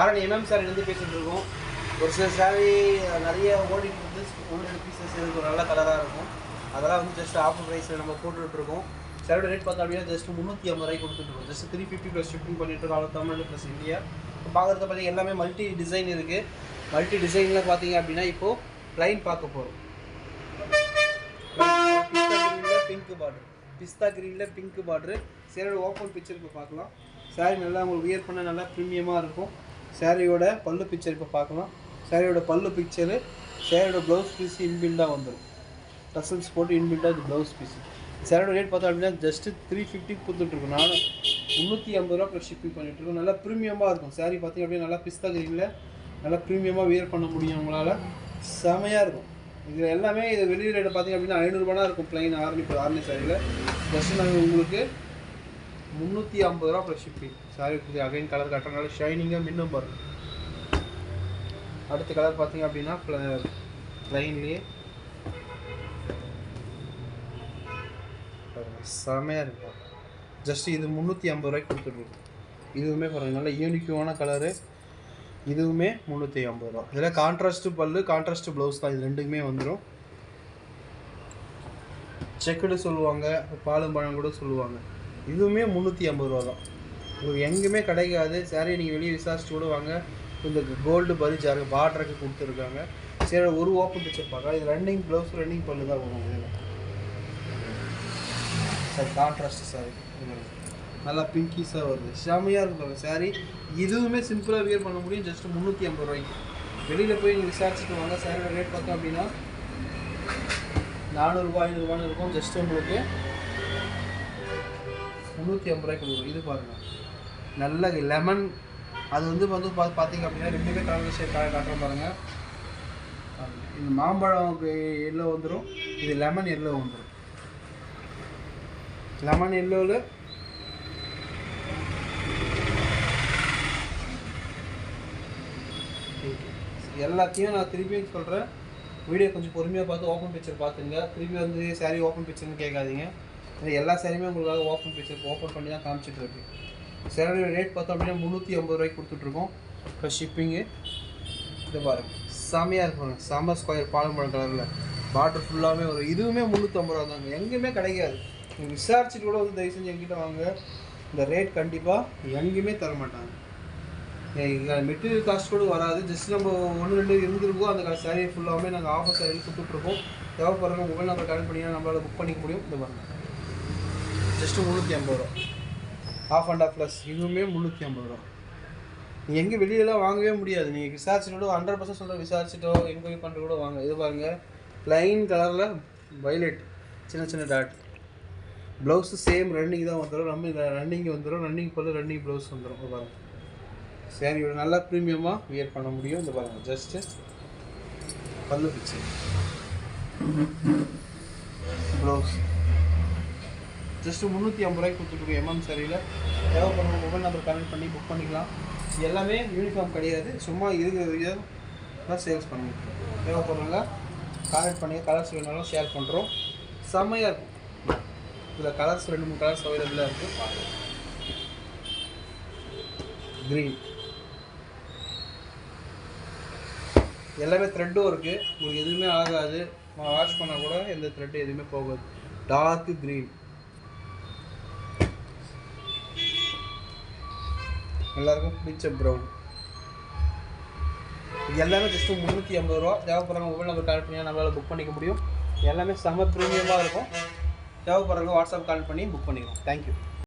Arani MM sir இருந்து பேசிகிட்டு இருக்கோம். ஒரு சில சாரி நிறைய ஓடிட்டு வந்து ஓல்டு பீசஸ் எனக்கு ஒரு நல்ல கலராக இருக்கும். அதெல்லாம் வந்து ஜஸ்ட் ஆஃபர் ப்ரைஸில் நம்ம போட்டுட்ருக்கோம். சாரோட ரேட் பார்த்தா அப்படின்னா ஜஸ்ட் 350 ரூபாய்க்கு கொடுத்துட்ருக்கோம். ஜஸ்ட் 350 ப்ளஸ் ஷிப்பிங் பண்ணிட்டுருக்கோம். அவ்வளோ தமிழ்நாடு ப்ளஸ் இந்தியா. இப்போ பார்க்குறது பார்த்தீங்கன்னா எல்லாமே மல்டி டிசைன் இருக்குது. மல்டி டிசைனில் பார்த்தீங்க அப்படின்னா இப்போது ப்ளைன் பார்க்க போகிறோம். பிஸ்தா கிரீனில் பிங்க் பார்டரு. சாரியோட ஓப்பன் பிக்சர் இப்போ பார்க்கலாம். சாரி நல்லா உங்களுக்கு வியர் பண்ண நல்லா ப்ரீமியமாக இருக்கும். சாரியோட பல்லு பிக்சர் இப்போ பார்க்கலாம். சாரியோட பல்லு பிக்சரு, சாரியோட ப்ளவுஸ் பீஸ் இன்பில்டாக வந்துடும். டசல்ஸ் போட்டு இன்பில்டாக இது ப்ளவுஸ் பீஸு. சாரியோட ரேட் பார்த்தோம் அப்படின்னா ஜஸ்ட்டு 350 கொடுத்துட்ருக்கோம். நானும் 350 ரூபா ப்ளஸ் ஷிப்பிங் பண்ணிகிட்ருக்கோம். நல்லா ப்ரீமியமாக இருக்கும். சாரி பார்த்திங்க அப்படின்னா நல்லா பிஸ்தா கிரீனில் நல்லா ப்ரீமியமாக வியர் பண்ண முடியும். உங்களால் செமையாக இருக்கும். இதில் எல்லாமே இது வெளியே ரேட்டு பார்த்திங்க அப்படின்னா 500 ரூபா தான் இருக்கும். ப்ளைன் ஆர்னி சாரியில் ஜஸ்ட்டு நாங்கள் உங்களுக்கு 350 ரூபா plus shipping. Sari again colour காட்டுறதுனால ஷைனிங்காக மின்னும் பாருங்கள். அடுத்த கலர் பார்த்திங்க அப்படின்னா ப்ளைன்லேயே செமையாக இருக்கும். ஜஸ்ட்டு இது 350 ரூபாய்க்கு கொடுத்துட்ருக்கோம். இதுவுமே பாருங்கள் நல்ல யூனிக்கான கலரு. இதுவுமே 350 ரூபா. இதில் கான்ட்ராஸ்ட்டு பல்லு கான்ட்ராஸ்ட்டு ப்ளவுஸ் தான். இது ரெண்டுக்குமே வந்துடும். செக்குடு சொல்லுவாங்க, பாலும் பழம் கூட சொல்லுவாங்க. இதுவுமே 350 ரூபா தான். உங்களுக்கு எங்கேயுமே கிடைக்காது. சாரி நீங்கள் வெளியே விசாரிச்சுட்டு கூட வாங்க. இந்த கோல்டு பரி ஜாரு பார்டருக்கு கொடுத்துருக்காங்க. சரி ஒரு ஓப்பன் பிக்சர் பார்க்கலாம். இது ரன்னிங் ப்ளவுஸ் ரன்னிங் பல்லு தான் வரும். இதில் சாரி கான்ட்ராஸ்ட் சாரி நல்லா பிங்கிஸாக வருது. செமையாக இருக்கும் சாரி. இதுவுமே சிம்பிளாக வியர் பண்ண முடியும். ஜஸ்ட்டு 350 ரூபாய்க்கு. வெளியில் போய் நீங்கள் விசாரிச்சுட்டு வாங்க. சாரியோட ரேட் பார்த்தோம் அப்படின்னா 400 ரூபா 500 ரூபான்னு இருக்கும். ஜஸ்ட்டு உங்களுக்கு 350 ரூபாய்க்கு கொடுக்கும். இது பாருங்கள் நல்ல லெமன். அது வந்து பார்த்தீங்க அப்படின்னா ரெண்டுமே கலர் ஷேட் காட்டுறோம் பாருங்கள். இந்த மாம்பழம் எல்லோ வந்துடும். இது லெமன் எல்லோ வந்துடும். லெமன் எல்லோவில் எல்லாத்தையும் நான் திருப்பியும் சொல்கிறேன். வீடியோ கொஞ்சம் பொறுமையாக பார்த்து ஓப்பன் பிக்சர் பார்த்துங்க. திருப்பி வந்து சாரி ஓப்பன் பிக்சர்னு கேட்காதீங்க. எல்லா சாரியுமே உங்களுக்காக ஓப்பன் பிக்சர் ஓப்பன் பண்ணி தான் காமிச்சிட்ருக்கு. சாரியோட ரேட் பார்த்தோம் அப்படின்னா 350 ரூபாய்க்கு கொடுத்துட்ருக்கோம். இப்போ ஷிப்பிங்கு இது பாருங்கள் செமையாக இருக்கும். செம்ம ஸ்கொயர் பாலம்பழம் கலரில் பார்டர் ஃபுல்லாகவே வரும். இதுவுமே 350 ரூபா தாங்க. எங்கேயுமே கிடைக்காது. நீங்கள் விசாரிச்சுட்டு கூட வந்து தயவு செஞ்சு எங்கிட்ட வாங்க. இந்த ரேட் கண்டிப்பாக எங்கேயுமே தர மாட்டாங்க. மெட்டீரியல் காஸ்ட் கூட வராது. ஜஸ்ட் நம்ம 1-2 இருந்துருக்கோம். அந்த சாரீ ஃபுல்லாகவே நாங்கள் ஆஃபர் சாரியில் கொடுத்துட்ருக்கோம். தேவைப்படுறவங்க மொபைல் நம்பர் கனெக்ட் பண்ணிங்கன்னா நம்மளால் புக் பண்ணிக்க முடியும். இந்த பாருங்கள் ஜஸ்ட்டு 350 ரூபா. ஆஃப் அண்ட் ஆஃப் ப்ளஸ் இதுவுமே 350 ரூபா. நீங்கள் எங்கே வெளியெல்லாம் வாங்கவே முடியாது. நீங்கள் விசாரிச்சுட்டு 100% சொல்கிற விசாரிச்சுட்டோ என்கொயரி பண்ணுற கூட வாங்க. இது பாருங்கள் ப்ளைன் கலரில் வைலட் சின்ன சின்ன டாட். ப்ளவுஸு சேம் ரன்னிங் தான் வந்துடும். நம்ம இதில் ரன்னிங் வந்துடும். ரன்னிங் போல் ரன்னிங் ப்ளவுஸ் வந்துடும். இது பாருங்கள் சாரியோட நல்லா ப்ரீமியமாக வியர் பண்ண முடியும். இந்த பாருங்கள் ஜஸ்ட்டு பல்லு பிக்சர் ப்ளவுஸ் ஜஸ்ட்டு 350 ரூபாய்க்கு கொடுத்துருக்கோம். எம்எம் சாரியில் தேவைப்படுற மொபைல் நம்பர் கனெக்ட் பண்ணி புக் பண்ணிக்கலாம். எல்லாமே யூனிஃபார்ம் கிடையாது. சும்மா இருக்கிற தான் சேல்ஸ் பண்ணிக்கலாம். தேவைப்படுறவங்க கான்டெக்ட் பண்ணி கலர்ஸ் வேணாலும் ஷேர் பண்ணுறோம். செம்மையாக இருக்கும். இதில் கலர்ஸ் 2-3 கலர்ஸ் அவைலபிளாக இருக்குது. க்ரீன் எல்லாமே த்ரெட்டும் இருக்குது. உங்களுக்கு எதுவுமே ஆகாது. வாஷ் பண்ணால் கூட எந்த த்ரெட்டு எதுவுமே போகாது. டார்க் க்ரீன் எல்லாருக்கும் பிடிச்ச ப்ரௌன். இது எல்லாமே ஜஸ்ட்டு 350 ரூபா. தேவைப்படுறவங்க மொபைல் நம்பர் கால் பண்ணி நம்மளால் புக் பண்ணிக்க முடியும். எல்லாமே செம்ம ப்ரீமியமாக இருக்கும். தேவைப்படுறவங்க வாட்ஸ்அப் கால் பண்ணி புக் பண்ணிக்கலாம். தேங்க்யூ.